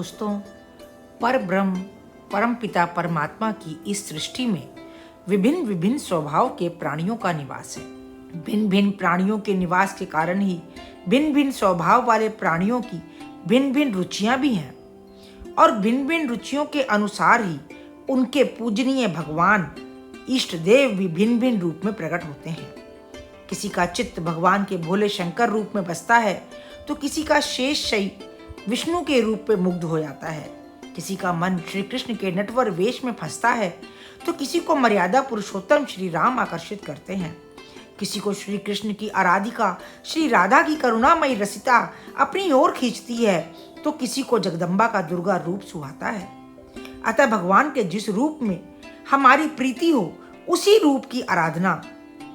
दोस्तों, पर ब्रह्म परम पिता परमात्मा की इस सृष्टि में विभिन्न विभिन्न स्वभाव के प्राणियों का निवास है। भिन्न भिन्न प्राणियों के निवास के कारण ही भिन्न भिन्न स्वभाव वाले प्राणियों की भिन्न भिन्न रुचियां भी हैं और भिन्न भिन्न रुचियों के अनुसार ही उनके पूजनीय भगवान इष्ट देव भी भिन्न भिन्न रूप में प्रकट होते हैं। किसी का चित्त भगवान के भोले शंकर रूप में बसता है तो किसी का शेष शयी विष्णु के रूप में मुग्ध हो जाता है। किसी का मन श्री कृष्ण के नटवर वेश में फंसता है तो किसी को मर्यादा पुरुषोत्तम श्री राम आकर्षित करते हैं। किसी को श्री कृष्ण की आराधिका श्री राधा की करुणामयी रसिता अपनी ओर खींचती है तो किसी को जगदम्बा का दुर्गा रूप सुहाता है। अतः भगवान के जिस रूप में हमारी प्रीति हो उसी रूप की आराधना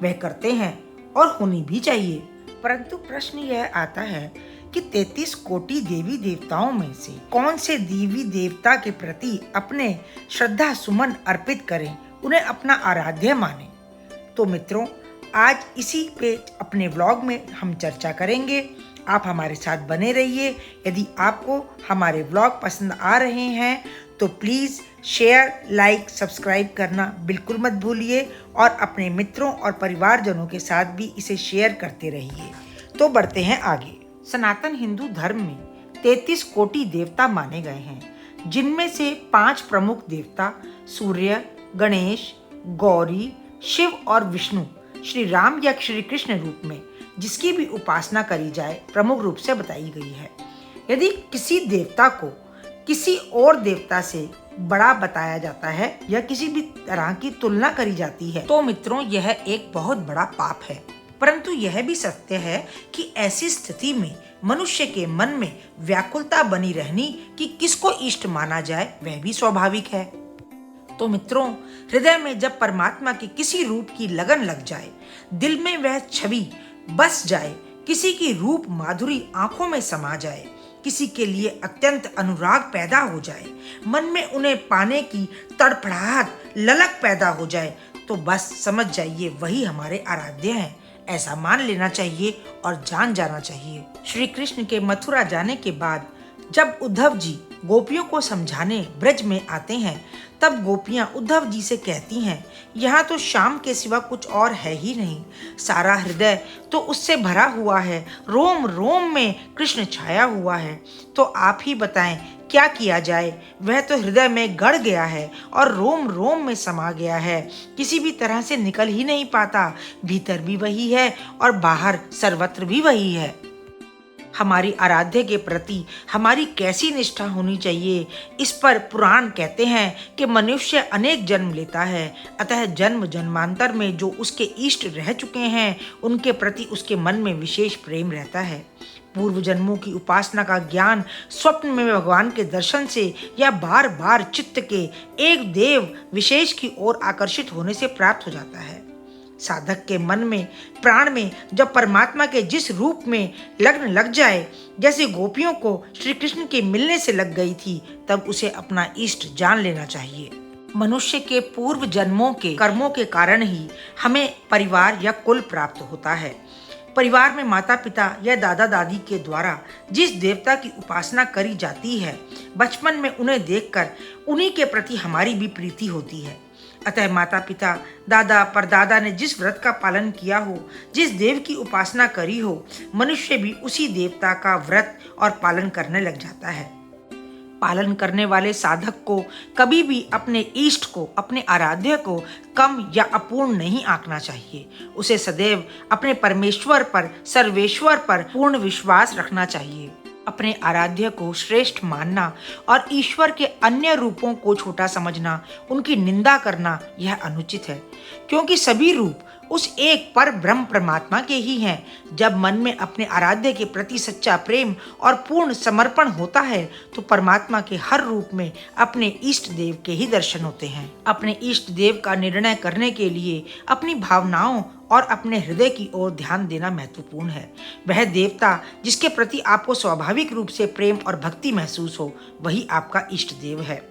वह करते हैं और होनी भी चाहिए। परंतु प्रश्न यह आता है कि 33 कोटि देवी देवताओं में से कौन से देवी देवता के प्रति अपने श्रद्धा सुमन अर्पित करें, उन्हें अपना आराध्य माने। तो मित्रों, आज इसी पे अपने व्लॉग में हम चर्चा करेंगे। आप हमारे साथ बने रहिए। यदि आपको हमारे व्लॉग पसंद आ रहे हैं तो प्लीज़ शेयर, लाइक, सब्सक्राइब करना बिल्कुल मत भूलिए और अपने मित्रों और परिवारजनों के साथ भी इसे शेयर करते रहिए। तो बढ़ते हैं आगे। सनातन हिंदू धर्म में 33 कोटि देवता माने गए हैं, जिनमें से 5 प्रमुख देवता सूर्य, गणेश, गौरी, शिव और विष्णु श्री राम या श्री कृष्ण रूप में जिसकी भी उपासना करी जाए प्रमुख रूप से बताई गई है। यदि किसी देवता को किसी और देवता से बड़ा बताया जाता है या किसी भी तरह की तुलना करी जाती है तो मित्रों यह एक बहुत बड़ा पाप है। परंतु यह भी सत्य है कि ऐसी स्थिति में मनुष्य के मन में व्याकुलता बनी रहनी कि किसको इष्ट माना जाए वह भी स्वाभाविक है। तो मित्रों, हृदय में जब परमात्मा के किसी रूप की लगन लग जाए, दिल में वह छवि बस जाए, किसी की रूप माधुरी आंखों में समा जाए, किसी के लिए अत्यंत अनुराग पैदा हो जाए, मन में उन्हें पाने की तड़फड़ाहट ललक पैदा हो जाए, तो बस समझ जाइए वही हमारे आराध्य हैं। ऐसा मान लेना चाहिए और जान जाना चाहिए। श्री कृष्ण के मथुरा जाने के बाद जब उद्धव जी गोपियों को समझाने ब्रज में आते हैं, तब गोपियां उद्धव जी से कहती हैं, यहाँ तो श्याम के सिवा कुछ और है ही नहीं, सारा हृदय तो उससे भरा हुआ है, रोम रोम में कृष्ण छाया हुआ है, तो आप ही बताएं क्या किया जाए। वह तो हृदय में गड़ गया है और रोम रोम में समा गया है, किसी भी तरह से निकल ही नहीं पाता, भीतर भी वही है और बाहर सर्वत्र भी वही है। हमारी आराध्य के प्रति हमारी कैसी निष्ठा होनी चाहिए, इस पर पुराण कहते हैं कि मनुष्य अनेक जन्म लेता है, अतः जन्म जन्मांतर में जो उसके इष्ट रह चुके हैं उनके प्रति उसके मन में विशेष प्रेम रहता है। पूर्व जन्मों की उपासना का ज्ञान स्वप्न में भगवान के दर्शन से या बार बार चित्त के एक देव विशेष की ओर आकर्षित होने से प्राप्त हो जाता है। साधक के मन में प्राण में जब परमात्मा के जिस रूप में लगन लग जाए, जैसे गोपियों को श्री कृष्ण के मिलने से लग गई थी, तब उसे अपना इष्ट जान लेना चाहिए। मनुष्य के पूर्व जन्मों के कर्मों के कारण ही हमें परिवार या कुल प्राप्त होता है। परिवार में माता पिता या दादा दादी के द्वारा जिस देवता की उपासना करी जाती है, बचपन में उन्हें देखकर उन्हीं के प्रति हमारी भी प्रीति होती है। अतः माता पिता, दादा परदादा ने जिस व्रत का पालन किया हो, जिस देव की उपासना करी हो, मनुष्य भी उसी देवता का व्रत और पालन करने लग जाता है। पालन करने वाले साधक को कभी भी अपने इष्ट को, अपने आराध्य को कम या अपूर्ण नहीं आंकना चाहिए। उसे सदैव अपने परमेश्वर पर, सर्वेश्वर पर पूर्ण विश्वास रखना चाहिए। अपने आराध्य को श्रेष्ठ मानना और ईश्वर के अन्य रूपों को छोटा समझना, उनकी निंदा करना यह अनुचित है, क्योंकि सभी रूप उस एक पर ब्रह्म परमात्मा के ही हैं। जब मन में अपने आराध्य के प्रति सच्चा प्रेम और पूर्ण समर्पण होता है तो परमात्मा के हर रूप में अपने इष्ट देव के ही दर्शन होते हैं। अपने इष्ट देव का निर्णय करने के लिए अपनी भावनाओं और अपने हृदय की ओर ध्यान देना महत्वपूर्ण है। वह देवता जिसके प्रति आपको स्वाभाविक रूप से प्रेम और भक्ति महसूस हो, वही आपका इष्ट देव है।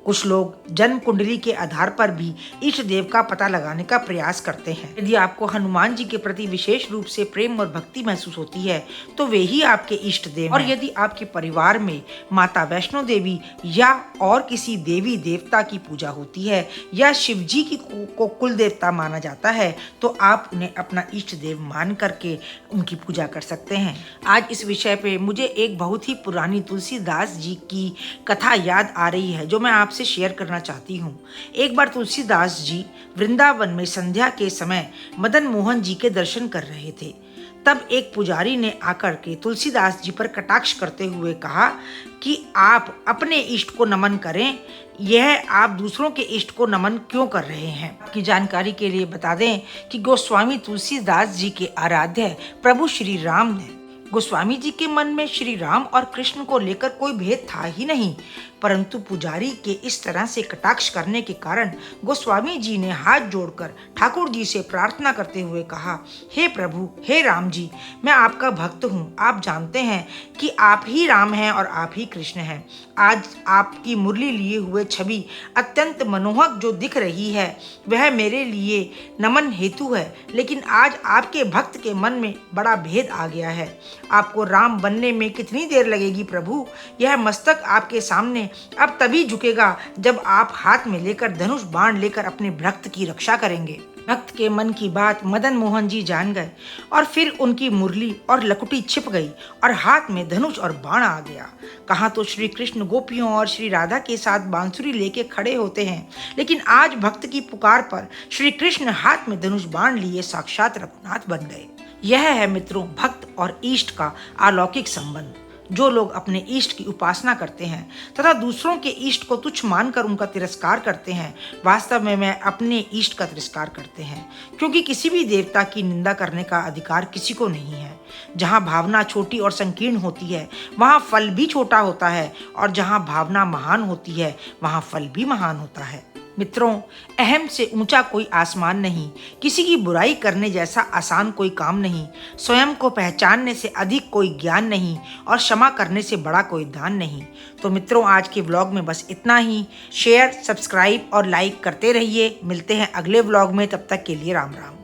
कुछ लोग जन्म कुंडली के आधार पर भी इष्ट देव का पता लगाने का प्रयास करते हैं। यदि आपको हनुमान जी के प्रति विशेष रूप से प्रेम और भक्ति महसूस होती है तो वे ही आपके इष्ट देव हैं। और यदि आपके परिवार में माता वैष्णो देवी या और किसी देवी देवता की पूजा होती है या शिव जी को कुल देवता माना जाता है तो आप उन्हें अपना इष्ट देव मान करके उनकी पूजा कर सकते हैं। आज इस विषय पे मुझे एक बहुत ही पुरानी तुलसीदास जी की कथा याद आ रही है जो मैं आपसे शेयर करना चाहती हूँ। एक बार तुलसीदास जी वृंदावन में संध्या के समय मदन मोहन जी के दर्शन कर रहे थे। तब एक पुजारी ने आकर के तुलसीदास जी पर कटाक्ष करते हुए कहा कि आप अपने इष्ट को नमन करें, यह आप दूसरों के इष्ट को नमन क्यों कर रहे हैं। आपकी जानकारी के लिए बता दें कि गोस्वामी तुलसीदास जी के आराध्य प्रभु श्री राम ने गोस्वामी जी के मन में श्री राम और कृष्ण को लेकर कोई भेद था ही नहीं, परंतु पुजारी के इस तरह से कटाक्ष करने के कारण गोस्वामी जी ने हाथ जोड़कर ठाकुर जी से प्रार्थना करते हुए कहा, हे प्रभु, हे राम जी, मैं आपका भक्त हूँ। आप जानते हैं कि आप ही राम हैं और आप ही कृष्ण हैं। आज आपकी मुरली लिए हुए छवि अत्यंत मनोहक जो दिख रही है वह मेरे लिए नमन हेतु है, लेकिन आज आपके भक्त के मन में बड़ा भेद आ गया है। आपको राम बनने में कितनी देर लगेगी प्रभु? यह मस्तक आपके सामने अब तभी झुकेगा जब आप हाथ में लेकर धनुष बाण लेकर अपने भक्त की रक्षा करेंगे। भक्त के मन की बात मदन मोहन जी जान गए और फिर उनकी मुरली और लकुटी छिप गई और हाथ में धनुष और बाण आ गया। कहाँ तो श्री कृष्ण गोपियों और श्री राधा के साथ बांसुरी लेके खड़े होते हैं, लेकिन आज भक्त की पुकार पर श्री कृष्ण हाथ में धनुष बाण लिए साक्षात रघुनाथ बन गए। यह है मित्रों भक्त और इष्ट का अलौकिक संबंध। जो लोग अपने इष्ट की उपासना करते हैं तथा दूसरों के इष्ट को तुच्छ मानकर उनका तिरस्कार करते हैं, वास्तव में वे अपने इष्ट का तिरस्कार करते हैं, क्योंकि किसी भी देवता की निंदा करने का अधिकार किसी को नहीं है। जहाँ भावना छोटी और संकीर्ण होती है वहाँ फल भी छोटा होता है, और जहाँ भावना महान होती है वहाँ फल भी महान होता है। मित्रों, अहम से ऊंचा कोई आसमान नहीं, किसी की बुराई करने जैसा आसान कोई काम नहीं, स्वयं को पहचानने से अधिक कोई ज्ञान नहीं, और क्षमा करने से बड़ा कोई दान नहीं। तो मित्रों, आज के व्लॉग में बस इतना ही। शेयर, सब्सक्राइब और लाइक करते रहिए। मिलते हैं अगले व्लॉग में, तब तक के लिए राम राम।